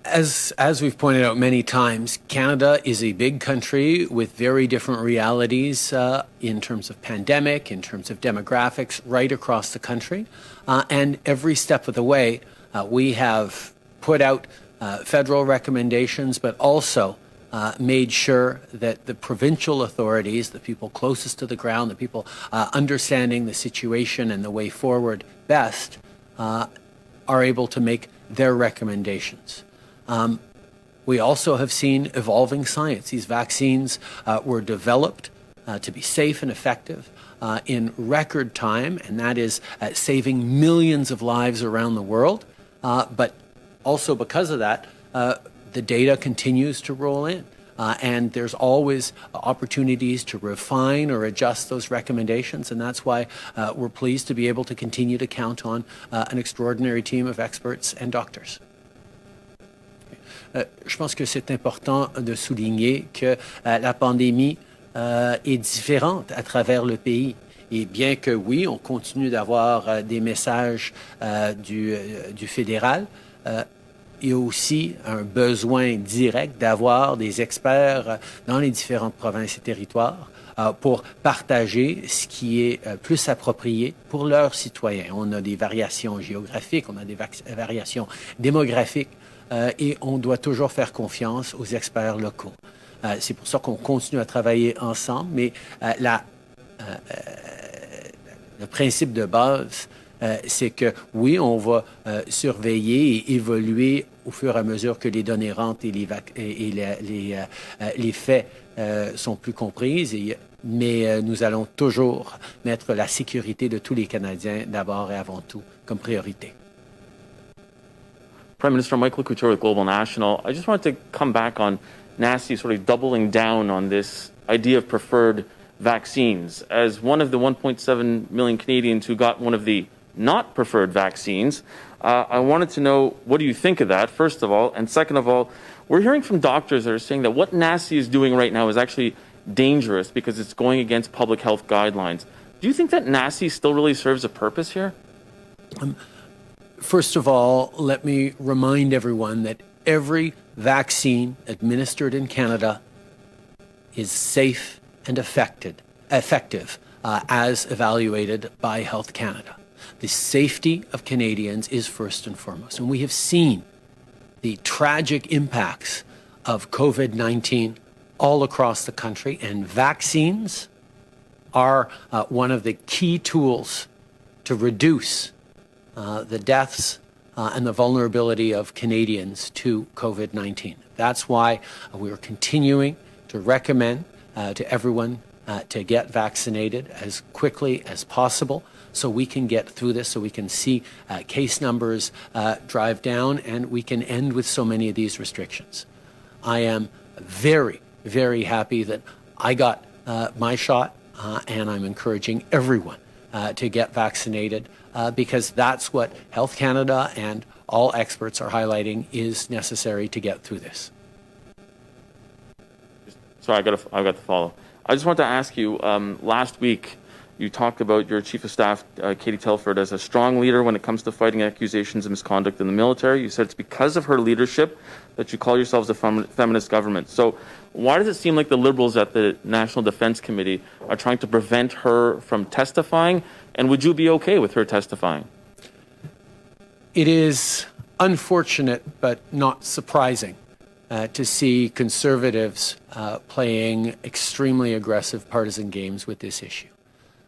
As we've pointed out many times, Canada is a big country with very different realities in terms of pandemic, in terms of demographics, right across the country. And every step of the way, we have put out federal recommendations, but also made sure that the provincial authorities, the people closest to the ground, the people understanding the situation and the way forward best, are able to make their recommendations. We also have seen evolving science. These vaccines were developed to be safe and effective in record time, and that is saving millions of lives around the world. But also because of that, the data continues to roll in. And there's always opportunities to refine or adjust those recommendations. And that's why we're pleased to be able to continue to count on an extraordinary team of experts and doctors. Je pense que c'est important de souligner que la pandémie est différente à travers le pays. Et bien que oui, on continue d'avoir des messages du fédéral, il y a aussi un besoin direct d'avoir des experts dans les différentes provinces et territoires pour partager ce qui est plus approprié pour leurs citoyens. On a des variations géographiques, on a des variations démographiques et on doit toujours faire confiance aux experts locaux. C'est pour ça qu'on continue à travailler ensemble, mais le principe de base, c'est que oui, on va surveiller et évoluer au fur et à mesure que les données rentrent et les faits sont plus comprises, mais nous allons toujours mettre la sécurité de tous les Canadiens d'abord et avant tout comme priorité. Prime Minister Michael Couture with Global National. I just wanted to come back on NACI sort of doubling down on this idea of preferred vaccines. As one of the 1.7 million Canadians who got one of the not preferred vaccines, I wanted to know, what do you think of that, first of all? And second of all, we're hearing from doctors that are saying that what NACI is doing right now is actually dangerous because it's going against public health guidelines. Do you think that NACI still really serves a purpose here? First of all, let me remind everyone that every vaccine administered in Canada is safe and effective as evaluated by Health Canada. The safety of Canadians is first and foremost. And we have seen the tragic impacts of COVID-19 all across the country, and vaccines are one of the key tools to reduce the deaths and the vulnerability of Canadians to COVID-19. That's why we are continuing to recommend to everyone to get vaccinated as quickly as possible so we can get through this, so we can see case numbers drive down and we can end with so many of these restrictions. I am very, very happy that I got my shot and I'm encouraging everyone to get vaccinated because that's what Health Canada and all experts are highlighting is necessary to get through this. Sorry, I got to follow. I just wanted to ask you, last week you talked about your Chief of Staff, Katie Telford, as a strong leader when it comes to fighting accusations of misconduct in the military. You said it's because of her leadership that you call yourselves a feminist government. So why does it seem like the Liberals at the National Defence Committee are trying to prevent her from testifying? And would you be okay with her testifying? It is unfortunate but not surprising to see Conservatives playing extremely aggressive partisan games with this issue.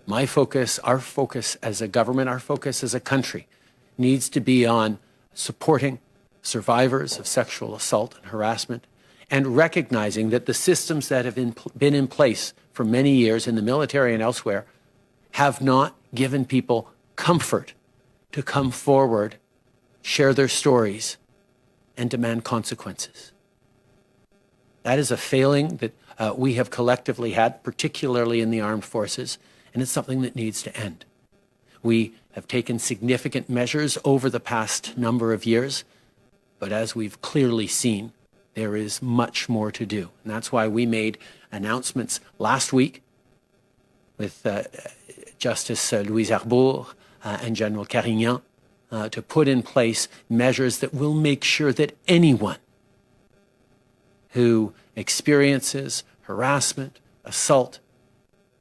My focus, our focus as a government, our focus as a country needs to be on supporting survivors of sexual assault and harassment and recognizing that the systems that have been in place for many years in the military and elsewhere have not given people comfort to come forward, share their stories, and demand consequences. That is a failing that we have collectively had, particularly in the armed forces, and it's something that needs to end. We have taken significant measures over the past number of years, but as we've clearly seen, there is much more to do. And that's why we made announcements last week with Justice Louise Arbour and General Carignan to put in place measures that will make sure that anyone who experiences harassment, assault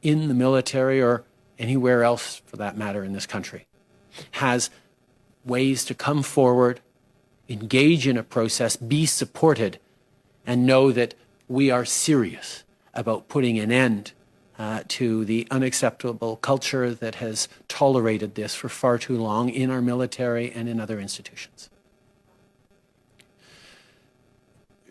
in the military or anywhere else for that matter in this country has ways to come forward, engage in a process, be supported, and know that we are serious about putting an end to the unacceptable culture that has tolerated this for far too long in our military and in other institutions.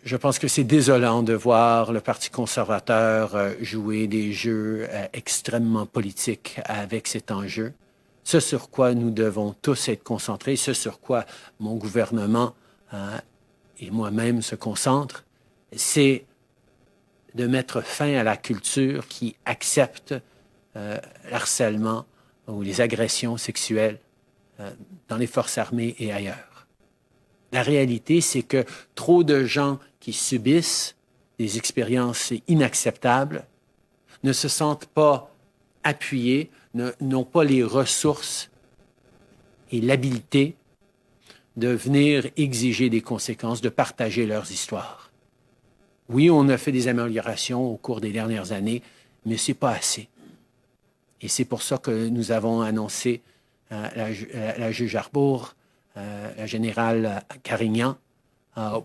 Je pense que c'est désolant de voir le Parti conservateur jouer des jeux extrêmement politiques avec cet enjeu. Ce sur quoi nous devons tous être concentrés, ce sur quoi mon gouvernement et moi-même se concentrent, c'est de mettre fin à la culture qui accepte l'harcèlement ou les agressions sexuelles dans les forces armées et ailleurs. La réalité, c'est que trop de gens qui subissent des expériences inacceptables ne se sentent pas appuyés, n'ont pas les ressources et l'habileté de venir exiger des conséquences, de partager leurs histoires. Oui, on a fait des améliorations au cours des dernières années, mais ce n'est pas assez. Et c'est pour ça que nous avons annoncé la juge Arbour, la générale Carignan,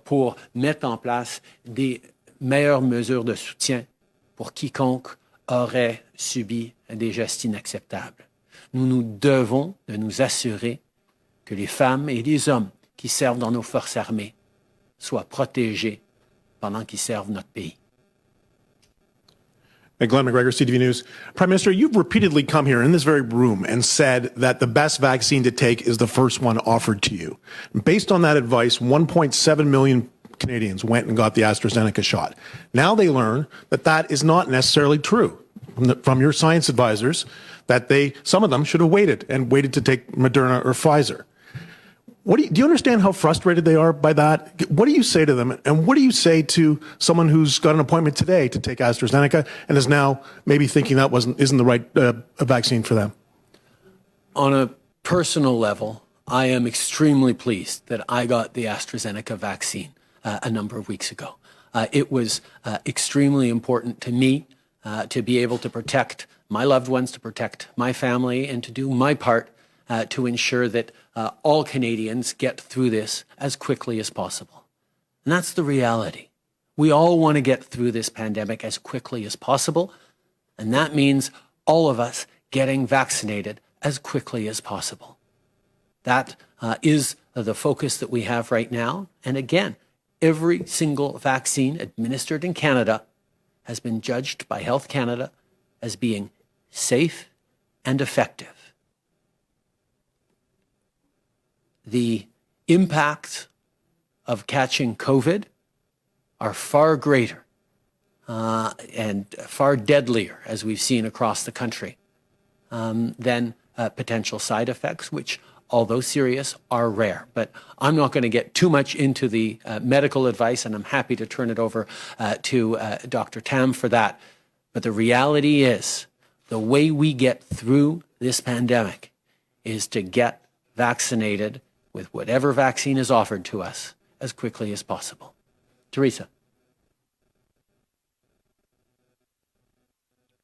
pour mettre en place des meilleures mesures de soutien pour quiconque aurait subi des gestes inacceptables. Nous nous devons de nous assurer que les femmes et les hommes qui servent dans nos forces armées soient protégés pendant qu'ils servent notre pays. Glenn McGregor, CTV News. Prime Minister, you've repeatedly come here in this very room and said that the best vaccine to take is the first one offered to you. Based on that advice, 1.7 million Canadians went and got the AstraZeneca shot. Now they learn that that is not necessarily true from your science advisors, that some of them should have waited to take Moderna or Pfizer. Do you understand how frustrated they are by that? What do you say to them? And what do you say to someone who's got an appointment today to take AstraZeneca and is now maybe thinking that isn't the right vaccine for them? On a personal level, I am extremely pleased that I got the AstraZeneca vaccine a number of weeks ago. It was extremely important to me to be able to protect my loved ones, to protect my family, and to do my part to ensure that all Canadians get through this as quickly as possible. And that's the reality. We all want to get through this pandemic as quickly as possible, and that means all of us getting vaccinated as quickly as possible. That is the focus that we have right now. And again, every single vaccine administered in Canada has been judged by Health Canada as being safe and effective. The impacts of catching COVID are far greater and far deadlier, as we've seen across the country, than potential side effects, which, although serious, are rare. But I'm not going to get too much into the medical advice, and I'm happy to turn it over to Dr. Tam for that. But the reality is, the way we get through this pandemic is to get vaccinated with whatever vaccine is offered to us as quickly as possible. Teresa.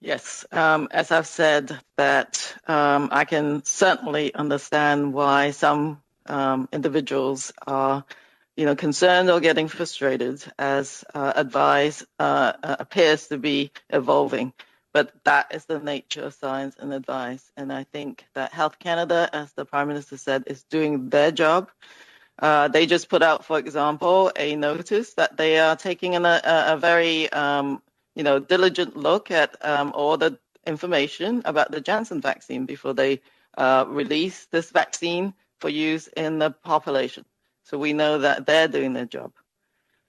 Yes, as I've said, that I can certainly understand why some individuals are, concerned or getting frustrated as advice appears to be evolving. But that is the nature of science and advice. And I think that Health Canada, as the Prime Minister said, is doing their job. They just put out, for example, a notice that they are taking a very diligent look at all the information about the Janssen vaccine before they release this vaccine for use in the population. So we know that they're doing their job.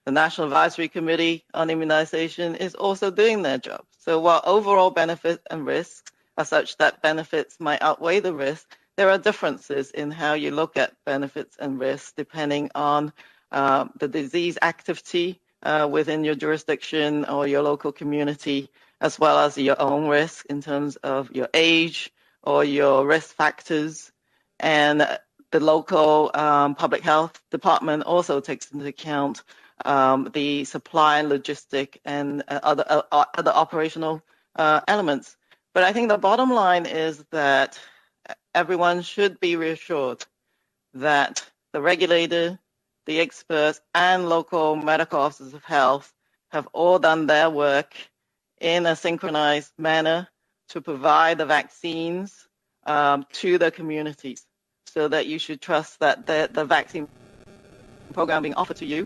The National Advisory Committee on Immunization is also doing their job. So while overall benefits and risks are such that benefits might outweigh the risk, there are differences in how you look at benefits and risks depending on the disease activity within your jurisdiction or your local community, as well as your own risk in terms of your age or your risk factors. And the local public health department also takes into account the supply and logistic and other operational elements. But I think the bottom line is that everyone should be reassured that the regulator, the experts, and local medical officers of health have all done their work in a synchronized manner to provide the vaccines to the communities, so that you should trust that the vaccine program being offered to you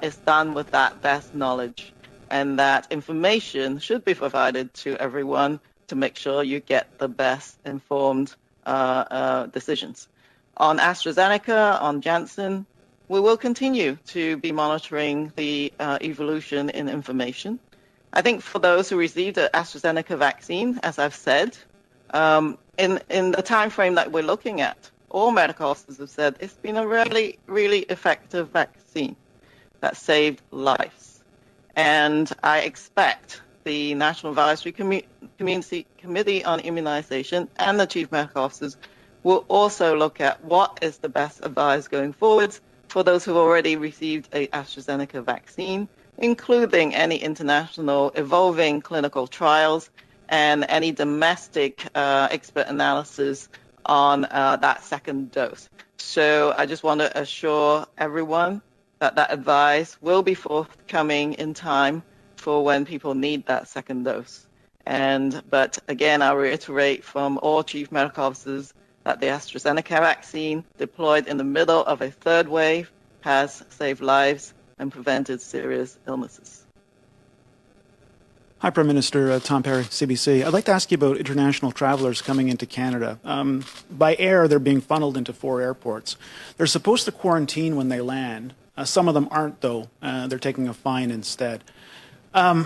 is done with that best knowledge, and that information should be provided to everyone to make sure you get the best informed decisions. On AstraZeneca, on Janssen, we will continue to be monitoring the evolution in information. I think for those who received the AstraZeneca vaccine, as I've said, in the time frame that we're looking at, all medical officers have said it's been a really, really effective vaccine that saved lives. And I expect the National Advisory Committee on Immunization and the Chief Medical Officers will also look at what is the best advice going forward for those who already received a AstraZeneca vaccine, including any international evolving clinical trials and any domestic expert analysis on that second dose. So I just want to assure everyone that that advice will be forthcoming in time for when people need that second dose. But again, I'll reiterate from all chief medical officers that the AstraZeneca vaccine deployed in the middle of a third wave has saved lives and prevented serious illnesses. Hi, Prime Minister. Tom Perry, CBC. I'd like to ask you about international travelers coming into Canada. By air, they're being funneled into 4 airports. They're supposed to quarantine when they land. Some of them aren't, though. They're taking a fine instead. When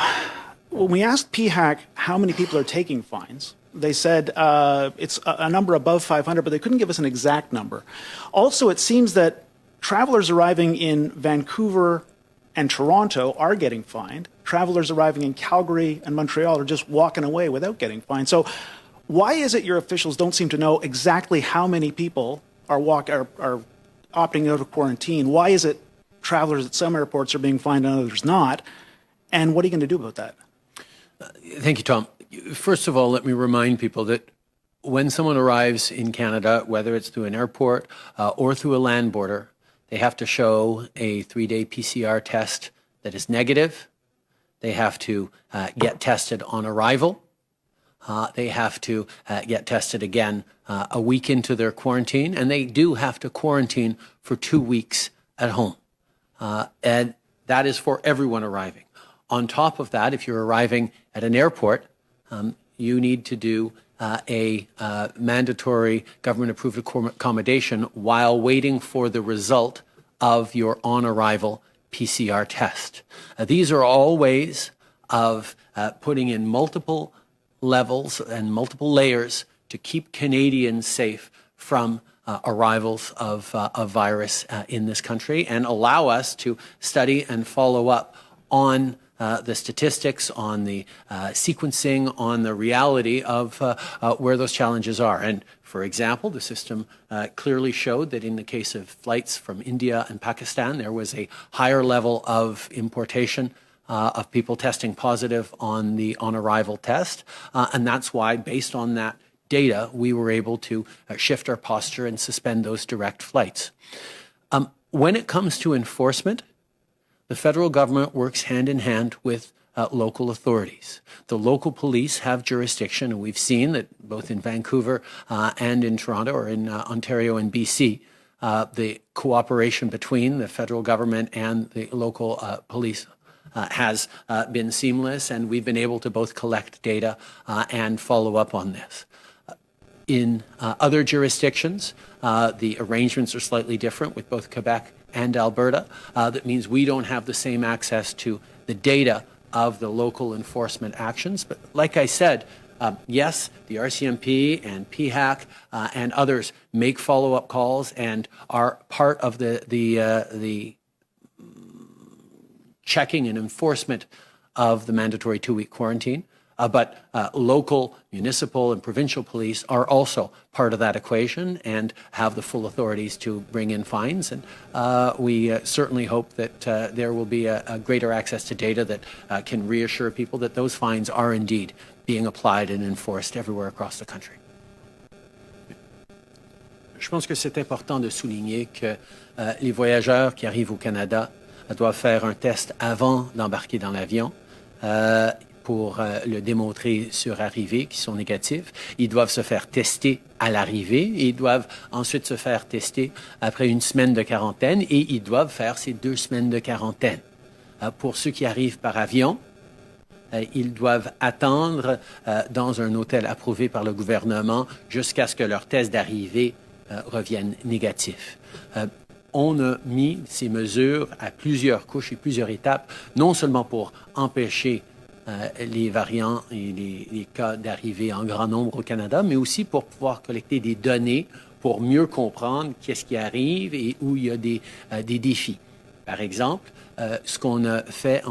we asked PHAC how many people are taking fines, they said it's a number above 500, but they couldn't give us an exact number. Also, it seems that travelers arriving in Vancouver and Toronto are getting fined. Travelers arriving in Calgary and Montreal are just walking away without getting fined. So why is it your officials don't seem to know exactly how many people are opting out of quarantine? Why is it travelers at some airports are being fined and others not? And what are you going to do about that? Thank you, Tom. First of all, let me remind people that when someone arrives in Canada, whether it's through an airport or through a land border, they have to show a 3-day PCR test that is negative. They have to get tested on arrival. They have to get tested again a week into their quarantine, and they do have to quarantine for 2 weeks at home. And that is for everyone arriving. On top of that, if you're arriving at an airport, you need to do a mandatory government-approved accommodation while waiting for the result of your on-arrival PCR test. These are all ways of putting in multiple levels and multiple layers to keep Canadians safe from arrivals of virus in this country and allow us to study and follow up on the statistics, on the sequencing, on the reality of where those challenges are. And for example, the system clearly showed that in the case of flights from India and Pakistan, there was a higher level of importation of people testing positive on the on-arrival test. And that's why, based on that data, we were able to shift our posture and suspend those direct flights. When it comes to enforcement, the federal government works hand in hand with local authorities. The local police have jurisdiction, and we've seen that both in Vancouver and in Toronto, or in Ontario and BC, the cooperation between the federal government and the local police has been seamless, and we've been able to both collect data and follow up on this. In other jurisdictions, the arrangements are slightly different with both Quebec and Alberta. That means we don't have the same access to the data of the local enforcement actions. But like I said, yes, the RCMP and PHAC and others make follow-up calls and are part of the checking and enforcement of the mandatory 2-week quarantine. But local, municipal, and provincial police are also part of that equation and have the full authorities to bring in fines. And we certainly hope that there will be a greater access to data that can reassure people that those fines are indeed being applied and enforced everywhere across the country. Je pense que c'est important de souligner que les voyageurs qui arrivent au Canada doivent faire un test avant d'embarquer dans l'avion. pour le démontrer sur arrivée, qui sont négatifs. Ils doivent se faire tester à l'arrivée et ils doivent ensuite se faire tester après une semaine de quarantaine et ils doivent faire ces 2 semaines de quarantaine. Pour ceux qui arrivent par avion, ils doivent attendre dans un hôtel approuvé par le gouvernement jusqu'à ce que leur test d'arrivée revienne négatif. On a mis ces mesures à plusieurs couches et plusieurs étapes, non seulement pour empêcher les variants et les cas d'arrivée en grand nombre au Canada, mais aussi pour pouvoir collecter des données pour mieux comprendre qu'est-ce qui arrive et où il y a des défis. Par exemple, ce qu'on a fait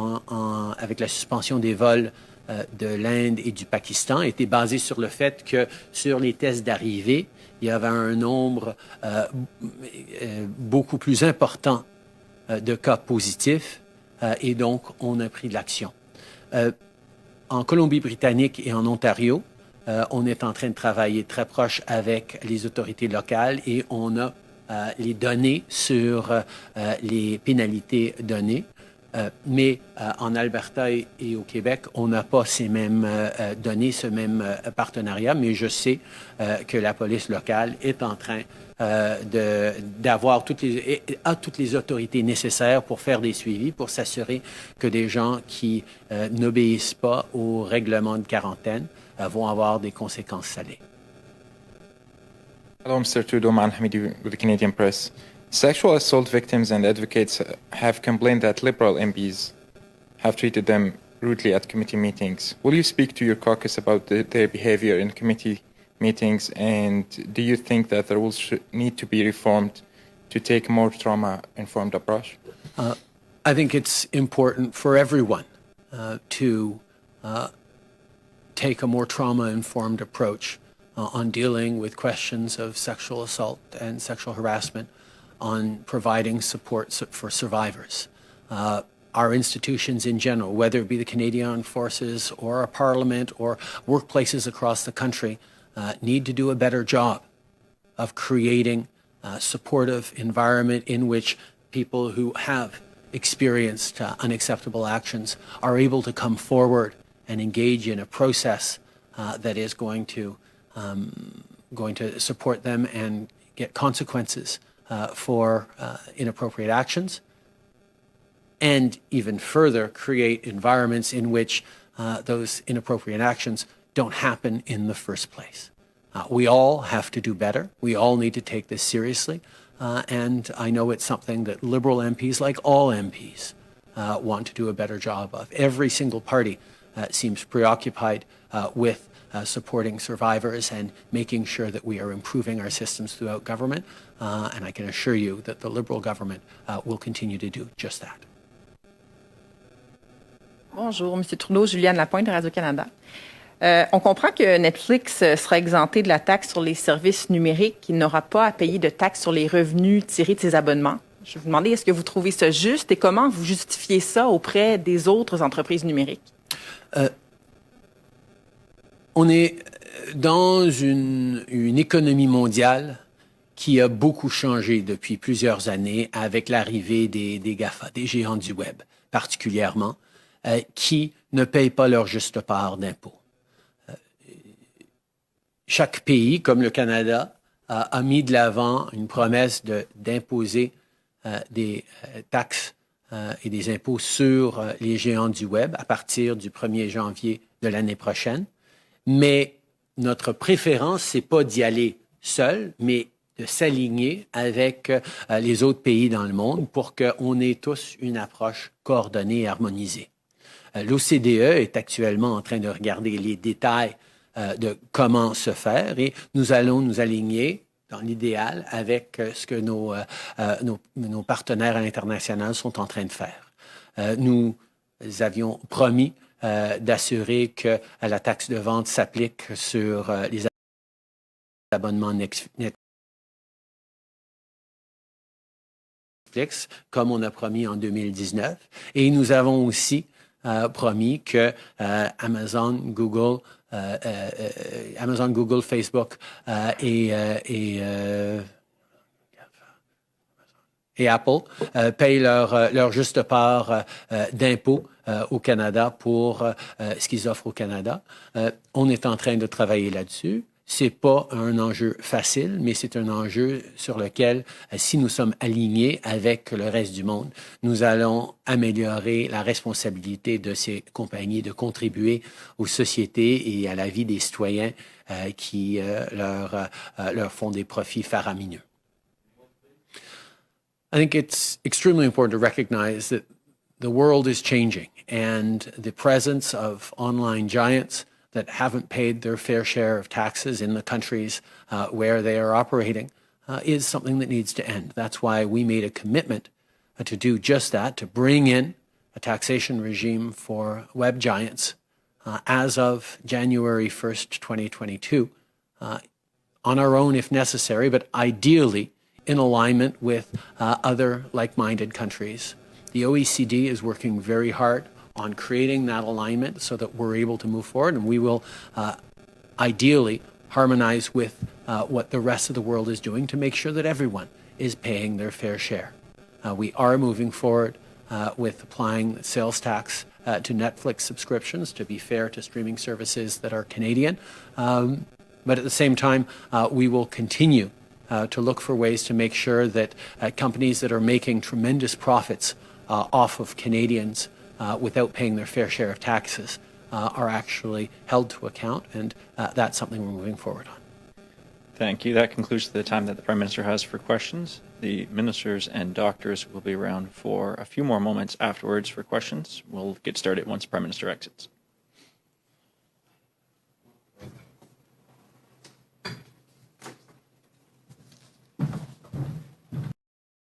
avec la suspension des vols de l'Inde et du Pakistan était basé sur le fait que sur les tests d'arrivée, il y avait un nombre beaucoup plus important de cas positifs et donc on a pris de l'action. En Colombie-Britannique et en Ontario, on est en train de travailler très proche avec les autorités locales et on a les données sur les pénalités données. Mais en Alberta et au Québec, on n'a pas ces mêmes données, ce même partenariat, mais je sais que la police locale est en train d'avoir toutes les autorités nécessaires pour faire des suivis, pour s'assurer que des gens qui n'obéissent pas au règlement de quarantaine vont avoir des conséquences salées. Hello, Mr. Trudeau, Man Hamidi with the Canadian Press. Sexual assault victims and advocates have complained that Liberal MPs have treated them rudely at committee meetings. Will you speak to your caucus about their behavior in committee meetings, and do you think that the rules need to be reformed to take a more trauma-informed approach? I think it's important for everyone to take a more trauma-informed approach on dealing with questions of sexual assault and sexual harassment, on providing support for survivors. Our institutions in general, whether it be the Canadian Armed Forces or our Parliament or workplaces across the country, need to do a better job of creating a supportive environment in which people who have experienced unacceptable actions are able to come forward and engage in a process that is going to support them and get consequences for inappropriate actions, and even further create environments in which those inappropriate actions don't happen in the first place. We all have to do better. We all need to take this seriously. And I know it's something that Liberal MPs, like all MPs, want to do a better job of. Every single party seems preoccupied with supporting survivors and making sure that we are improving our systems throughout government. And I can assure you that the Liberal government will continue to do just that. Bonjour, M. Trudeau, Juliane Lapointe de Radio-Canada. On comprend que Netflix sera exempté de la taxe sur les services numériques, qu'il n'aura pas à payer de taxe sur les revenus tirés de ses abonnements. Je vais vous demander, est-ce que vous trouvez ça juste et comment vous justifiez ça auprès des autres entreprises numériques? On est dans une économie mondiale qui a beaucoup changé depuis plusieurs années avec l'arrivée des GAFA, des géants du web particulièrement, qui ne payent pas leur juste part d'impôts. Chaque pays, comme le Canada, a mis de l'avant une promesse d'imposer des taxes et des impôts sur les géants du web à partir du 1er janvier de l'année prochaine. Mais notre préférence, c'est pas d'y aller seul, mais de s'aligner avec les autres pays dans le monde pour qu'on ait tous une approche coordonnée et harmonisée. L'OCDE est actuellement en train de regarder les détails de comment se faire et nous allons nous aligner dans l'idéal avec ce que nos partenaires à l'international sont en train de faire. Nous avions promis d'assurer que la taxe de vente s'applique sur les abonnements Netflix, comme on a promis en 2019. Et nous avons aussi promis que Amazon, Google, Facebook et Apple payent leur juste part d'impôts au Canada pour ce qu'ils offrent au Canada. On est en train de travailler là-dessus. C'est pas un enjeu facile, mais c'est un enjeu sur lequel, si nous sommes alignés avec le reste du monde, nous allons améliorer la responsabilité de ces compagnies de contribuer aux sociétés et à la vie des citoyens qui leur font des profits faramineux. I think it's extremely important to recognize that the world is changing, and the presence of online giants that haven't paid their fair share of taxes in the countries where they are operating is something that needs to end. That's why we made a commitment to do just that, to bring in a taxation regime for web giants as of January 1st, 2022, on our own if necessary, but ideally in alignment with other like-minded countries. The OECD is working very hard on creating that alignment so that we're able to move forward, and we will ideally harmonize with what the rest of the world is doing to make sure that everyone is paying their fair share. We are moving forward with applying sales tax to Netflix subscriptions to be fair to streaming services that are Canadian. But at the same time, we will continue to look for ways to make sure that companies that are making tremendous profits off of Canadians without paying their fair share of taxes are actually held to account, and that's something we're moving forward on. Thank you. That concludes the time that the Prime Minister has for questions. The ministers and doctors will be around for a few more moments afterwards for questions. We'll get started once the Prime Minister exits.